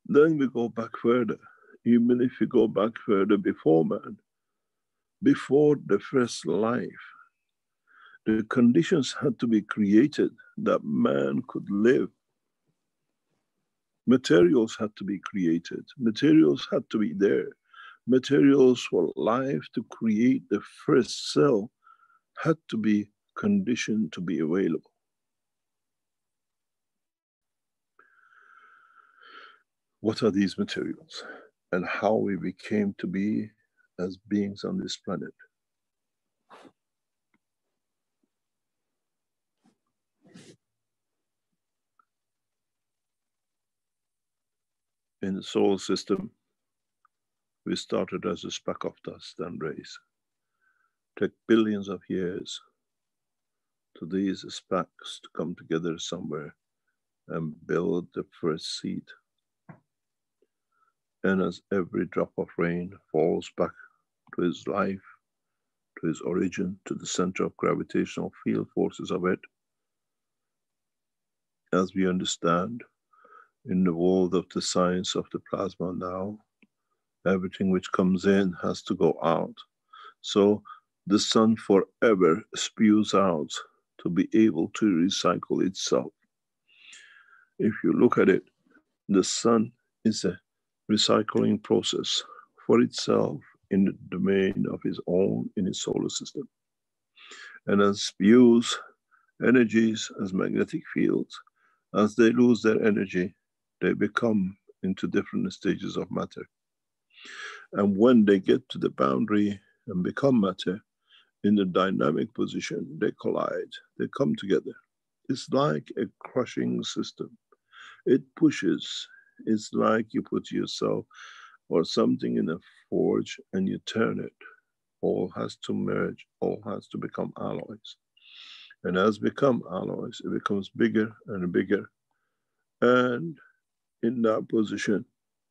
Then we go back further. Even if we go back further before man, before the first life, the conditions had to be created that man could live. Materials had to be created. Materials had to be there. Materials for life to create the first cell had to be conditioned to be available. What are these materials and how we became to be as beings on this planet? In the solar system, we started as a speck of dust and rays. It took billions of years to these specks to come together somewhere and build the first seed. And as every drop of rain falls back to its life, to its origin, to the center of gravitational field forces of it, as we understand in the world of the science of the plasma now, everything which comes in has to go out. So the sun forever spews out to be able to recycle itself. If you look at it, the sun is a recycling process for itself in the domain of its own in its solar system. And as spews energies as magnetic fields, as they lose their energy, they become into different stages of matter. And when they get to the boundary and become matter, in the dynamic position, they collide, they come together. It's like a crushing system. It pushes. It's like you put yourself or something in a forge and you turn it. All has to merge, all has to become alloys. And as become alloys, it becomes bigger and bigger. And in that position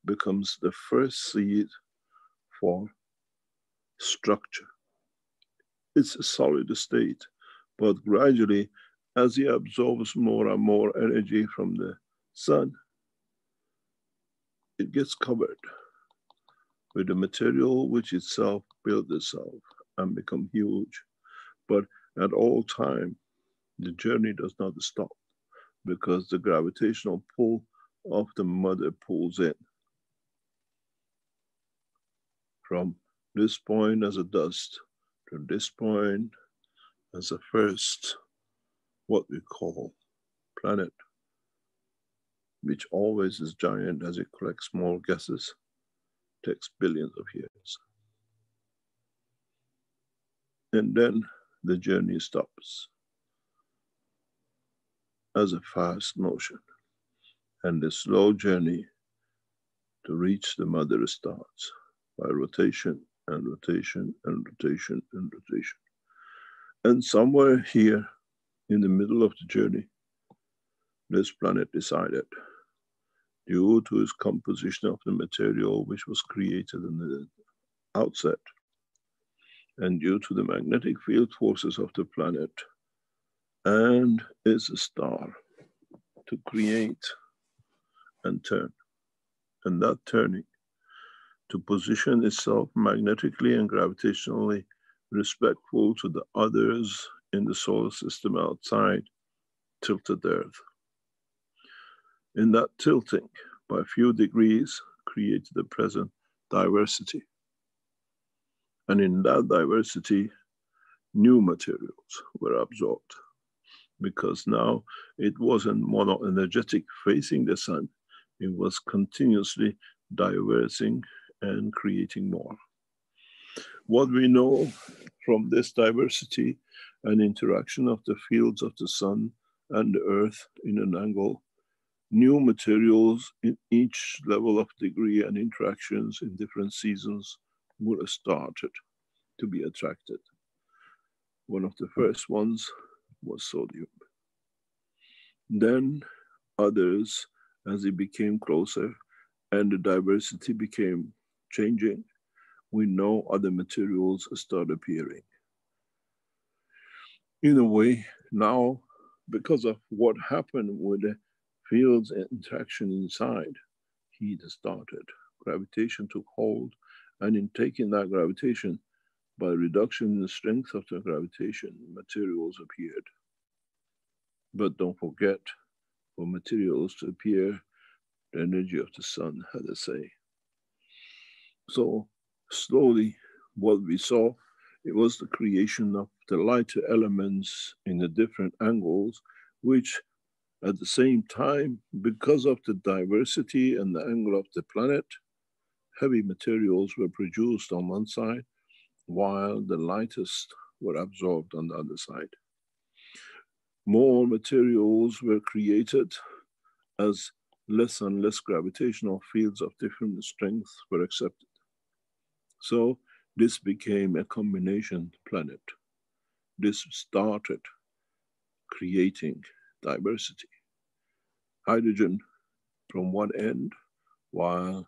becomes the first seed for structure. It's a solid state, but gradually, as it absorbs more and more energy from the sun, it gets covered with the material which itself builds itself and become huge. But at all time, the journey does not stop because the gravitational pull of the mother pulls in. From this point as a dust to this point as a first, what we call planet, which always is giant as it collects small gases, takes billions of years. And then the journey stops as a fast motion. And the slow journey to reach the mother starts by rotation and rotation and rotation and rotation. And somewhere here in the middle of the journey, this planet decided, due to its composition of the material which was created in the outset, and due to the magnetic field forces of the planet and its star, to create and turn. And that turning, to position itself magnetically and gravitationally respectful to the others in the solar system outside, tilted Earth. In that tilting, by a few degrees, created the present diversity. And in that diversity, new materials were absorbed. Because now it wasn't mono-energetic facing the sun, it was continuously diversing and creating more. What we know from this diversity and interaction of the fields of the sun and the earth in an angle, new materials in each level of degree and interactions in different seasons would have started to be attracted. One of the first ones was sodium. Then others, as it became closer and the diversity became changing, we know other materials start appearing. In a way, now, because of what happened with the fields and interaction inside, heat started. Gravitation took hold, and in taking that gravitation, by reduction in the strength of the gravitation, materials appeared. But don't forget, for materials to appear, the energy of the sun had a say. So slowly, what we saw, it was the creation of the lighter elements in the different angles, which at the same time, because of the diversity and the angle of the planet, heavy materials were produced on one side, while the lightest were absorbed on the other side. More materials were created as less and less gravitational fields of different strengths were accepted. So this became a combination planet. This started creating diversity. Hydrogen from one end, while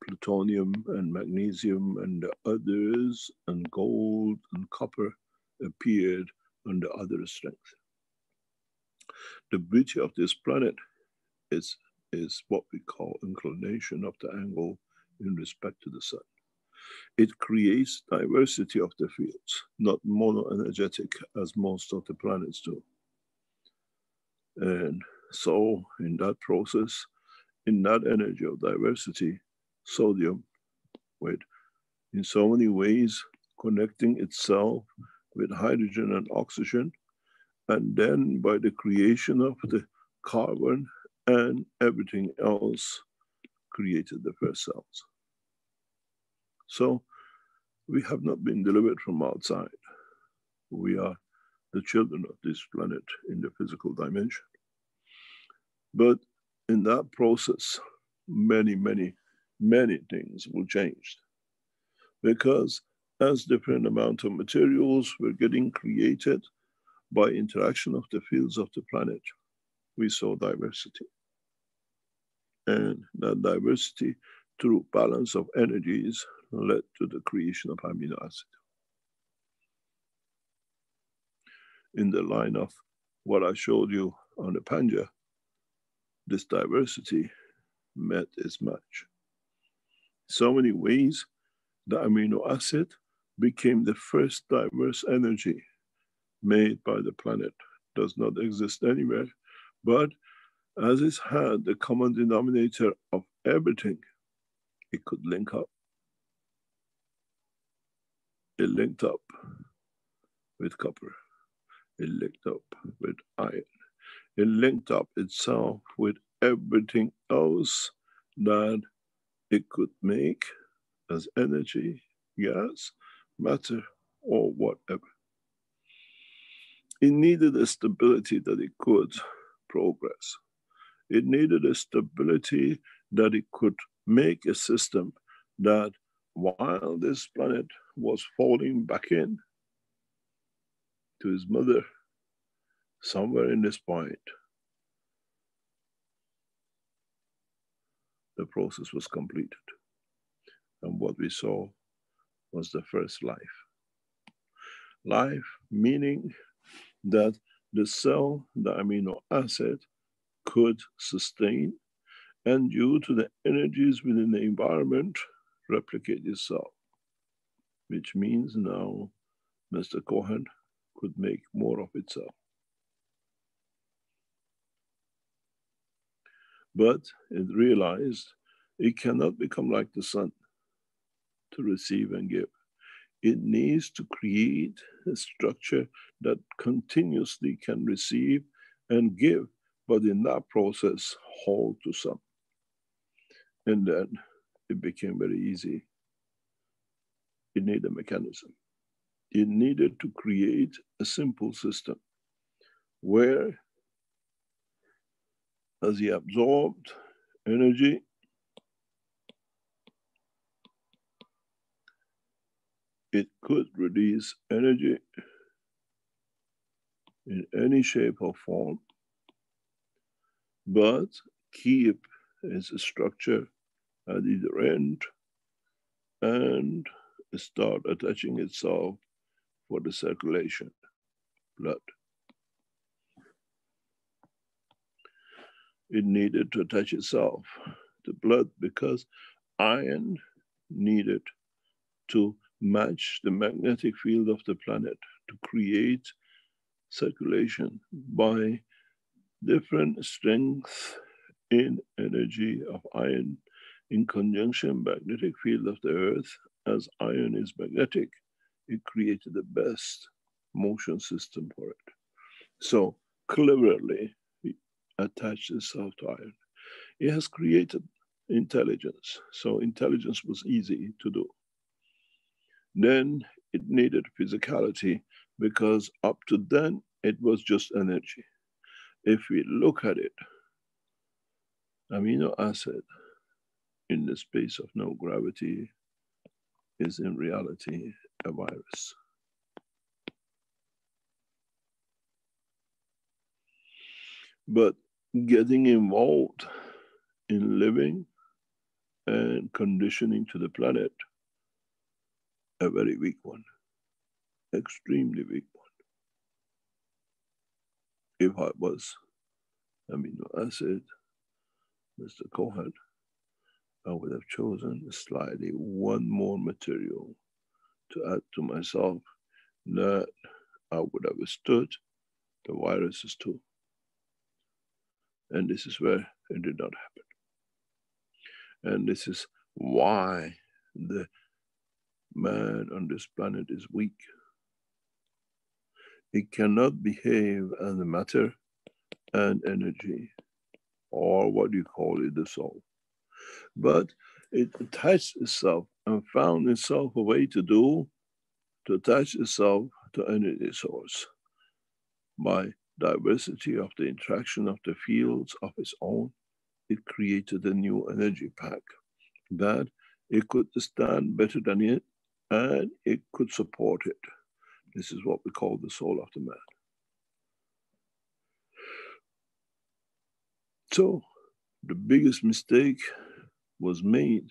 plutonium and magnesium and the others and gold and copper appeared on the other strength. The beauty of this planet is what we call inclination of the angle in respect to the sun. It creates diversity of the fields, not monoenergetic as most of the planets do. And so in that process, in that energy of diversity, sodium, with in so many ways connecting itself with hydrogen and oxygen, and then by the creation of the carbon and everything else, created the first cells. So we have not been delivered from outside. We are the children of this planet in the physical dimension. But in that process, many things will change. Because as different amount of materials were getting created by interaction of the fields of the planet, we saw diversity. And that diversity through balance of energies led to the creation of amino acid. In the line of what I showed you on the Panja, this diversity met its match. So many ways, the amino acid became the first diverse energy made by the planet. Does not exist anywhere, but as it had the common denominator of everything, it could link up. It linked up with copper. It linked up with iron. It linked up itself with everything else that it could make as energy, gas, matter, or whatever. It needed a stability that it could progress. It needed a stability that it could make a system that while this planet was falling back in to his mother, somewhere in this point, the process was completed. And what we saw was the first life. Life meaning that the cell, the amino acid, could sustain, and due to the energies within the environment, replicate itself, which means now Mr. Cohen could make more of itself. But it realized it cannot become like the sun to receive and give. It needs to create a structure that continuously can receive and give, but in that process, hold to some. And then it became very easy. It needed a mechanism. It needed to create a simple system where, as he absorbed energy, it could release energy in any shape or form, but keep its structure at either end and start attaching itself for the circulation, blood. It needed to attach itself to blood because iron needed to match the magnetic field of the planet to create circulation by different strength in energy of iron in conjunction magnetic field of the earth. As iron is magnetic, it created the best motion system for it. So cleverly it attached itself to iron. It has created intelligence. So intelligence was easy to do. Then it needed physicality because up to then it was just energy. If we look at it, amino acid in the space of no gravity is in reality a virus. But getting involved in living and conditioning to the planet, a very weak one, extremely weak one. If I was amino acid, Mr. Cohen, I would have chosen slightly one more material to add to myself that I would have withstood the viruses too. And this is where it did not happen. And this is why the man on this planet is weak. It cannot behave as a matter and energy, or what you call it, the soul. But it attached itself and found itself a way to attach itself to energy source by diversity of the interaction of the fields of its own. It created a new energy pack that it could stand better than it and it could support it. This is what we call the soul of the man. So the biggest mistake was made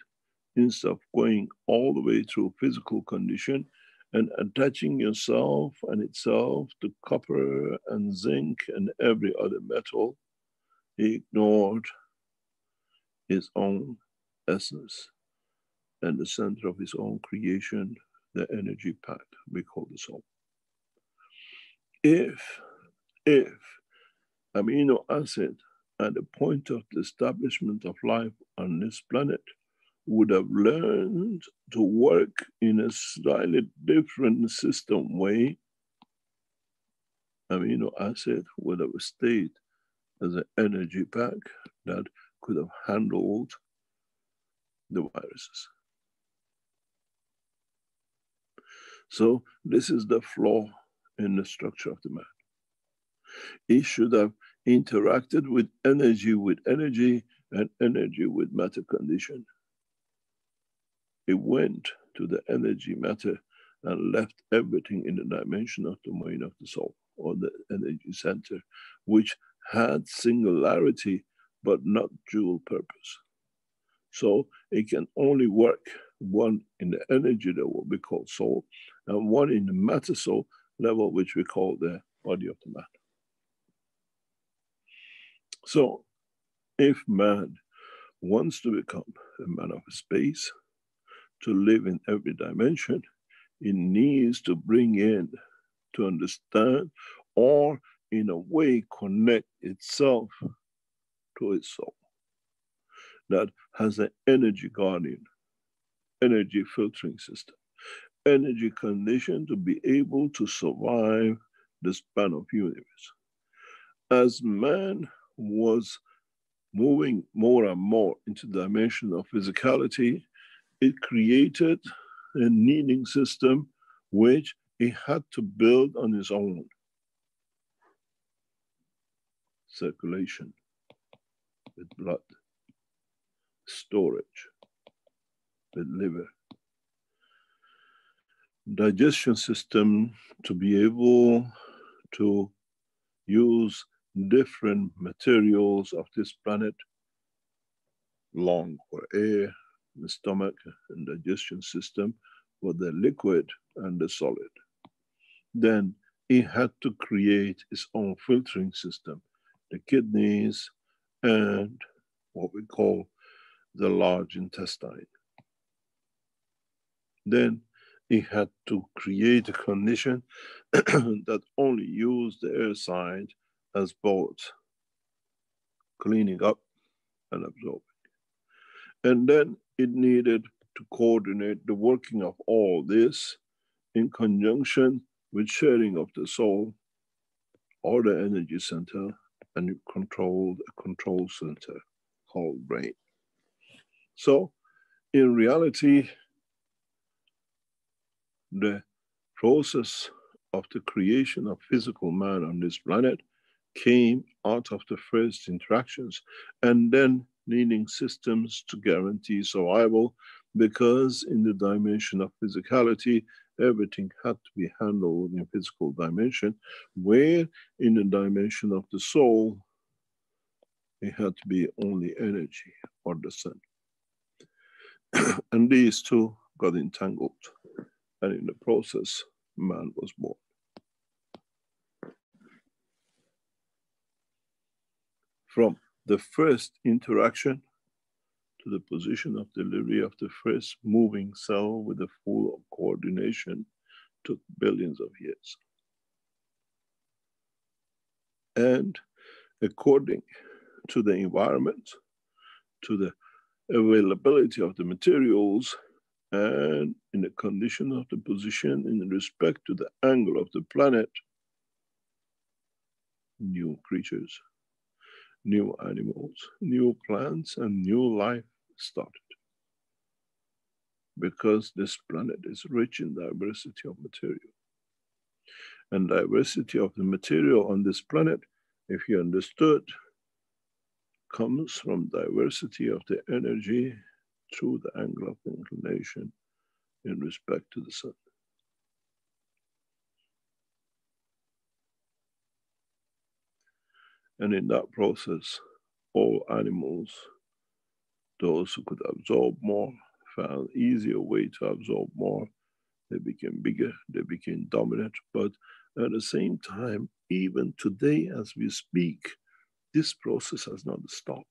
instead of going all the way through physical condition and attaching yourself and itself to copper and zinc and every other metal. He ignored his own essence and the center of his own creation, the energy pack we call the soul. If amino acid at the point of the establishment of life on this planet would have learned to work in a slightly different system way, amino acid would have stayed as an energy pack that could have handled the viruses. So this is the flaw in the structure of the man. It should have interacted with energy and energy with matter condition. It went to the energy matter and left everything in the dimension of the mind of the soul, or the energy center, which had singularity but not dual purpose. So it can only work one in the energy level we call soul, and one in the matter soul level, which we call the body of the man. So if man wants to become a man of space, to live in every dimension, it needs to bring in, to understand, or in a way connect itself to its soul that has an energy guardian, energy filtering system, energy condition to be able to survive the span of universe. As man was moving more and more into the dimension of physicality, it created a needing system which he had to build on his own. Circulation with blood, storage with liver, digestion system to be able to use different materials of this planet, lung for air, the stomach and digestion system for the liquid and the solid. Then he had to create his own filtering system, the kidneys and what we call the large intestine. Then he had to create a condition that only used the air side as both cleaning up and absorbing. And then it needed to coordinate the working of all this in conjunction with sharing of the soul or the energy center, and it controlled a control center called brain. So in reality, the process of the creation of physical man on this planet came out of the first interactions, and then needing systems to guarantee survival, because in the dimension of physicality, everything had to be handled in physical dimension, where in the dimension of the soul, it had to be only energy or the sun. And these two got entangled, and in the process, man was born. From the first interaction to the position of delivery of the first moving cell with the full coordination took billions of years. And according to the environment, to the availability of the materials, and in the condition of the position in respect to the angle of the planet, new creatures, new animals, new plants, and new life started. Because this planet is rich in diversity of material. And diversity of the material on this planet, if you understood, comes from diversity of the energy through the angle of inclination in respect to the sun. And in that process, all animals, those who could absorb more, found easier way to absorb more. They became bigger, they became dominant. But at the same time, even today as we speak, this process has not stopped.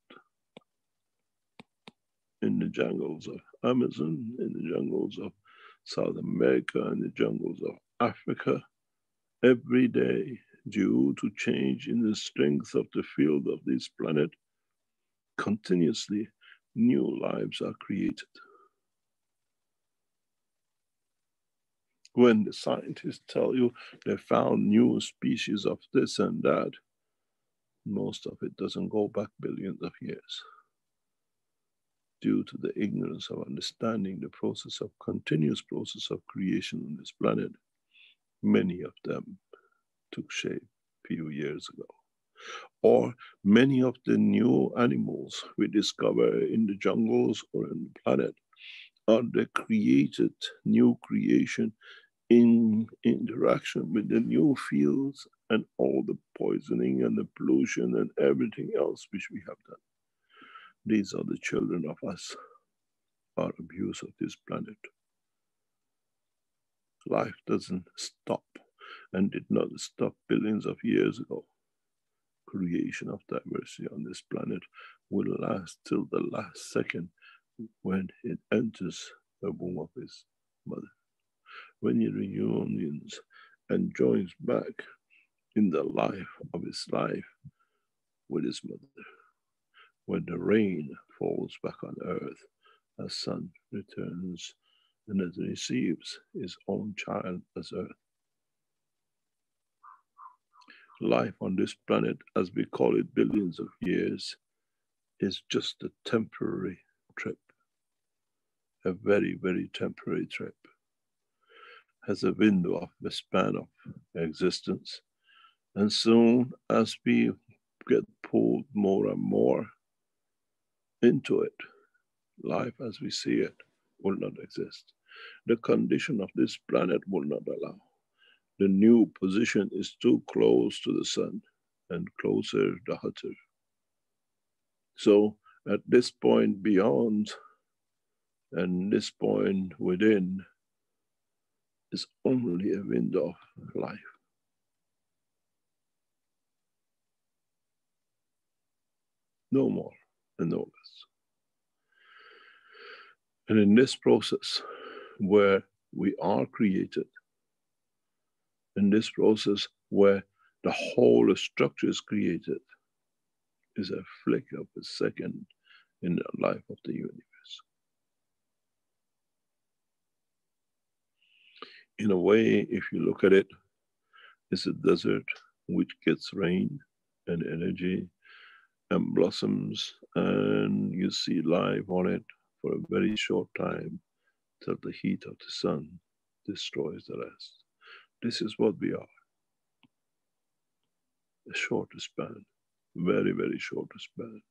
In the jungles of Amazon, in the jungles of South America, in the jungles of Africa, every day, due to change in the strength of the field of this planet, continuously new lives are created. When the scientists tell you they found new species of this and that, most of it doesn't go back billions of years. Due to the ignorance of understanding the process of continuous process of creation on this planet, many of them took shape a few years ago. Or many of the new animals we discover in the jungles or on the planet are the created new creation in interaction with the new fields and all the poisoning and the pollution and everything else which we have done. These are the children of us, our abuse of this planet. Life doesn't stop and did not stop billions of years ago. Creation of diversity on this planet will last till the last second when it enters the womb of its mother. When it reunions and joins back in the life of its life with its mother. When the rain falls back on earth, as sun returns and it receives its own child as earth. Life on this planet, as we call it billions of years, is just a temporary trip. A very, very temporary trip. Has a window of the span of existence. And soon as we get pulled more and more into it, life as we see it will not exist. The condition of this planet will not allow. The new position is too close to the sun and closer the hotter. So at this point beyond and this point within is only a window of life. No more and no less. And in this process where we are created, in this process where the whole structure is created, is a flick of a second in the life of the universe. In a way, if you look at it, it's a desert which gets rain and energy and blossoms, and you see life on it for a very short time till the heat of the sun destroys the rest. This is what we are. A short span, very, very short span.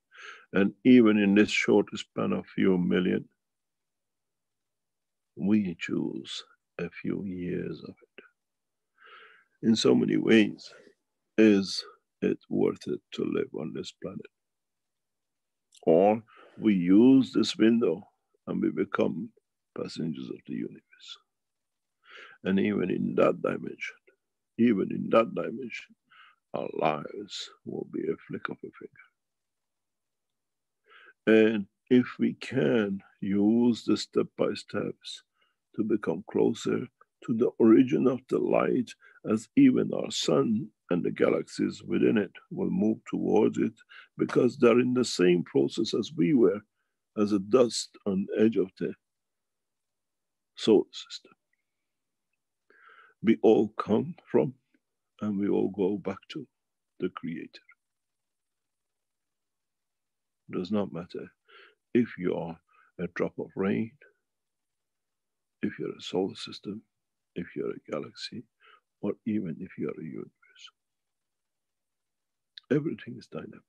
And even in this short span of few million, we choose a few years of it. In so many ways, is it worth it to live on this planet? Or we use this window and we become passengers of the universe. And even in that dimension, our lives will be a flick of a finger. And if we can use the step by steps to become closer to the origin of the light, as even our sun and the galaxies within it will move towards it, because they're in the same process as we were, as a dust on the edge of the solar system. We all come from and we all go back to the Creator. It does not matter if you are a drop of rain, if you're a solar system, if you're a galaxy, or even if you're a universe. Everything is dynamic.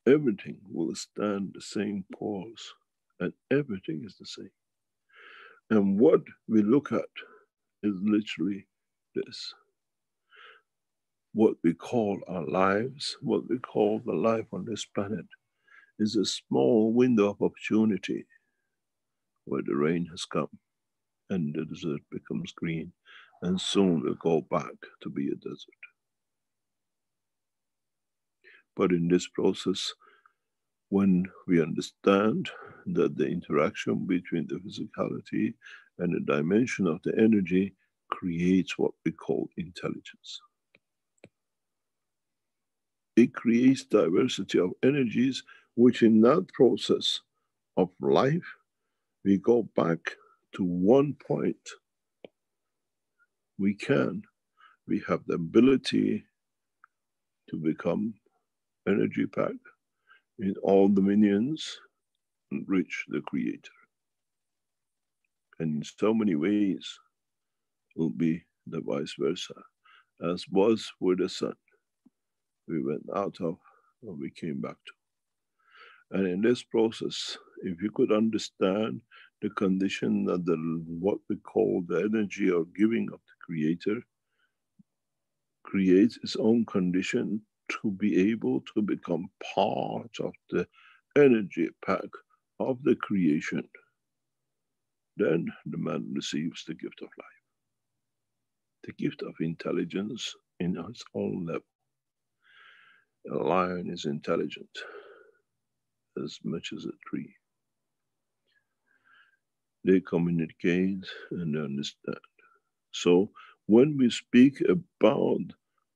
Everything will stand the same course, and everything is the same. And what we look at is literally this. What we call our lives, what we call the life on this planet, is a small window of opportunity where the rain has come and the desert becomes green, and soon will go back to be a desert. But in this process, when we understand that the interaction between the physicality and the dimension of the energy creates what we call intelligence. It creates diversity of energies, which in that process of life, we go back to one point. We have the ability to become energy pack in all dominions and reach the Creator. And in so many ways, will be the vice versa, as was with the sun. We went out of and we came back to. And in this process, if you could understand the condition that what we call the energy or giving of the Creator creates its own condition to be able to become part of the energy pack of the creation, then the man receives the gift of life, the gift of intelligence in its own level. A lion is intelligent as much as a tree. They communicate and understand. So when we speak about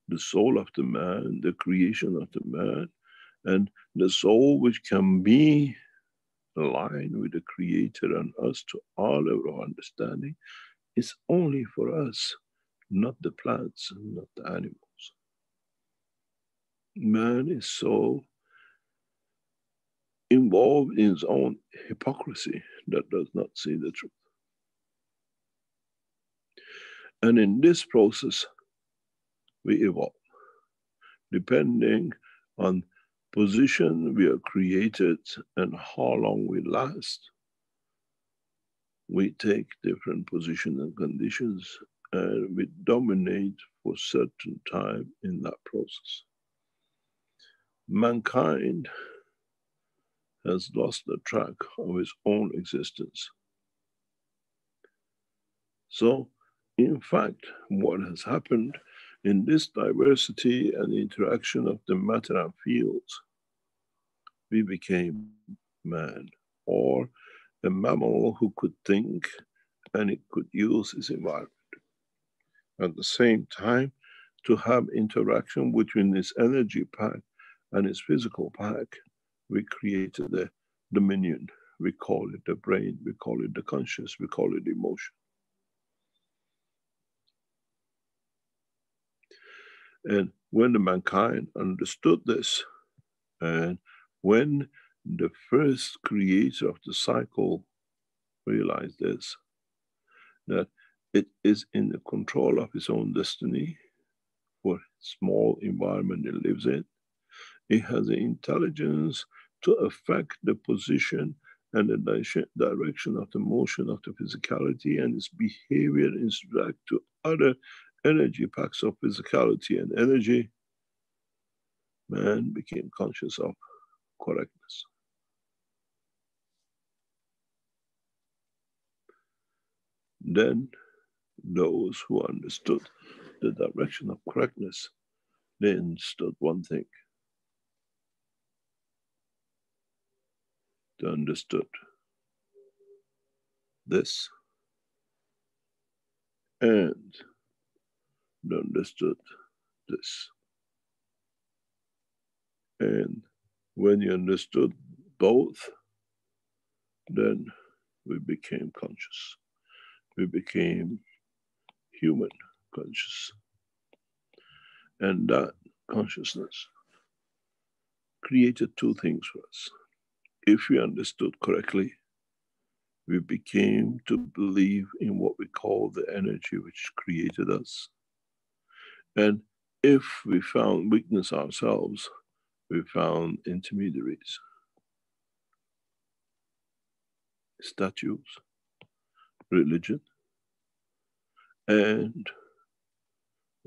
the soul of the man, the creation of the man, and the soul which can be aligned with the Creator and us to our level of understanding, is only for us, not the plants, not the animals. Man is so involved in his own hypocrisy that does not see the truth. And in this process, we evolve. Depending on position we are created and how long we last, we take different positions and conditions and we dominate for certain time in that process. Mankind has lost the track of its own existence. So, in fact, what has happened in this diversity and interaction of the matter and fields, we became man, or a mammal who could think and it could use its environment. At the same time, to have interaction between its energy pack and its physical pack, we created a dominion. We call it the brain, we call it the conscious, we call it emotion. And when the mankind understood this, and when the first creator of the cycle realized this, that it is in the control of its own destiny for small environment it lives in, it has the intelligence to affect the position and the direction of the motion of the physicality and its behavior in respect to other energy packs of physicality and energy, man became conscious of correctness. Then those who understood the direction of correctness, they understood one thing. They understood this, and they understood this. And when you understood both, then we became conscious. We became human conscious. And that consciousness created two things for us. If we understood correctly, we became to believe in what we call the energy which created us. And if we found weakness ourselves, we found intermediaries, statues, religion, and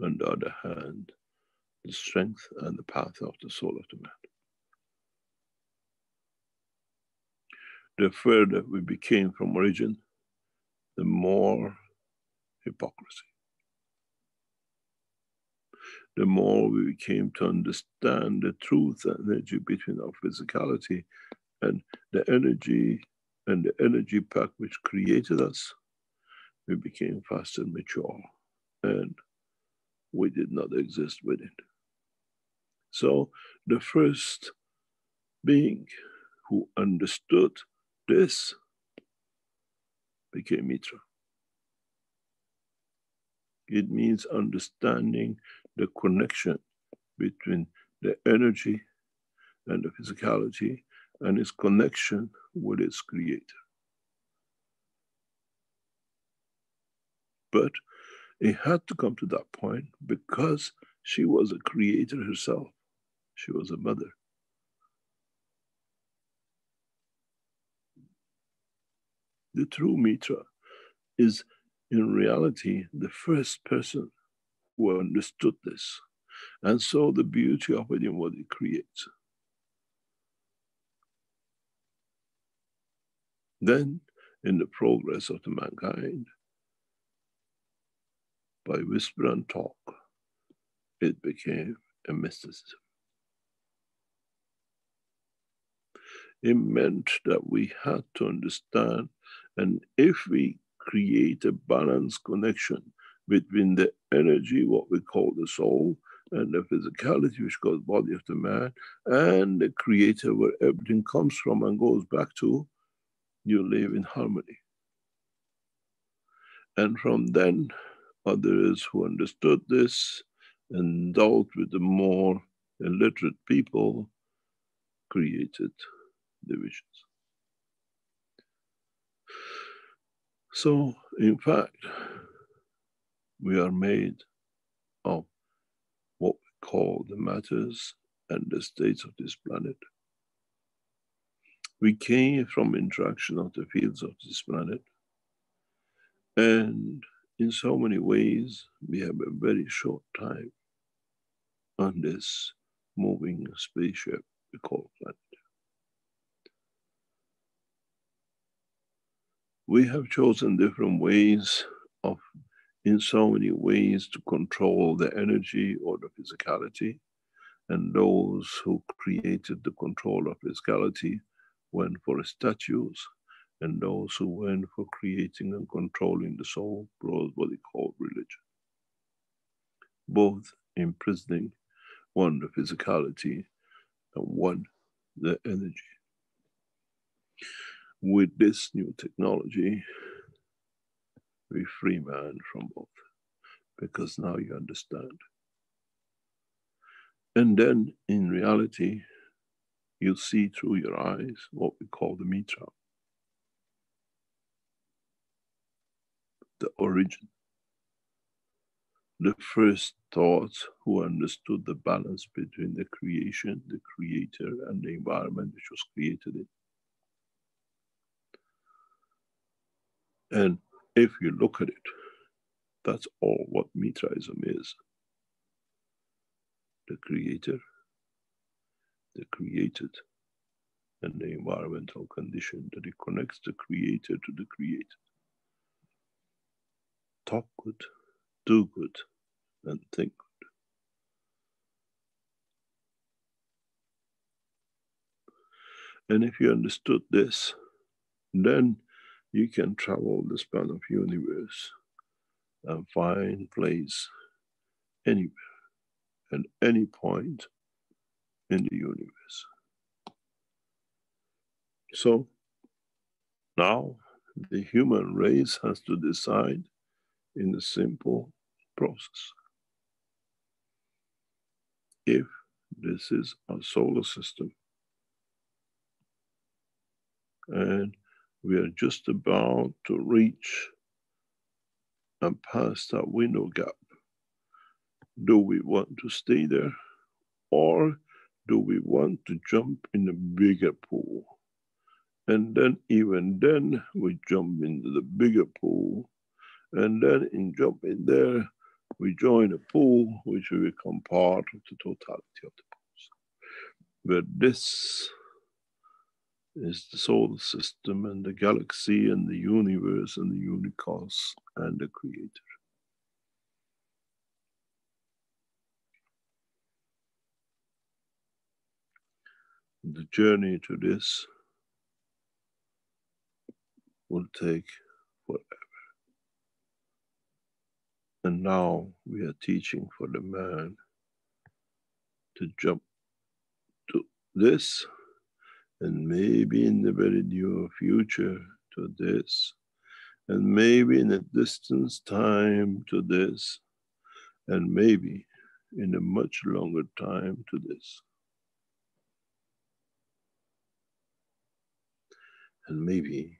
on the other hand, the strength and the path of the soul of the man. The further we became from origin, the more hypocrisy. The more we became to understand the truth and energy between our physicality and the energy pack which created us, we became fast and mature, and we did not exist with it. So the first being who understood this became Mitra. It means understanding the connection between the energy and the physicality and its connection with its creator. But it had to come to that point because she was a creator herself. She was a mother. The true Mitra is in reality the first person who understood this and saw the beauty of it in what it creates. Then, in the progress of the mankind, by whisper and talk, it became a mysticism. It meant that we had to understand, and if we create a balanced connection between the energy, what we call the soul, and the physicality, which called body of the man, and the creator, where everything comes from and goes back to, you live in harmony. And from then, others who understood this and dealt with the more illiterate people created divisions. So, in fact, we are made of what we call the matters and the states of this planet. We came from interaction of the fields of this planet, and in so many ways, we have a very short time on this moving spaceship we call planet. We have chosen different ways of, in so many ways, to control the energy or the physicality. And those who created the control of physicality went for statues, And those who went for creating and controlling the soul brought what they call religion, both imprisoning one the physicality and one the energy. With this new technology, we free man from both, because now you understand. And then in reality, you see through your eyes what we call the mitra, the origin, the first thoughts who understood the balance between the creation, the creator, and the environment which was created in. And if you look at it, that's all what Mitraism is. The creator, the created, and the environmental condition that it connects the creator to the created. Talk good, do good, and think good. And if you understood this, then you can travel the span of universe and find place anywhere and any point in the universe. So now the human race has to decide in a simple process. If this is our solar system and we are just about to reach and pass that window gap, do we want to stay there, or do we want to jump in a bigger pool? And then even then we jump into the bigger pool, and then in jumping there we join a pool which will become part of the totality of the pools. But this is the solar system and the galaxy and the universe and the universe and the creator. The journey to this will take forever. And now we are teaching for the man to jump to this, and maybe in the very near future to this, and maybe in a distant time to this, and maybe in a much longer time to this. And maybe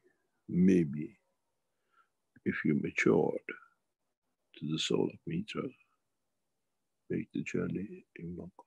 if you matured to the soul of Mitra, make the journey in Bangkok.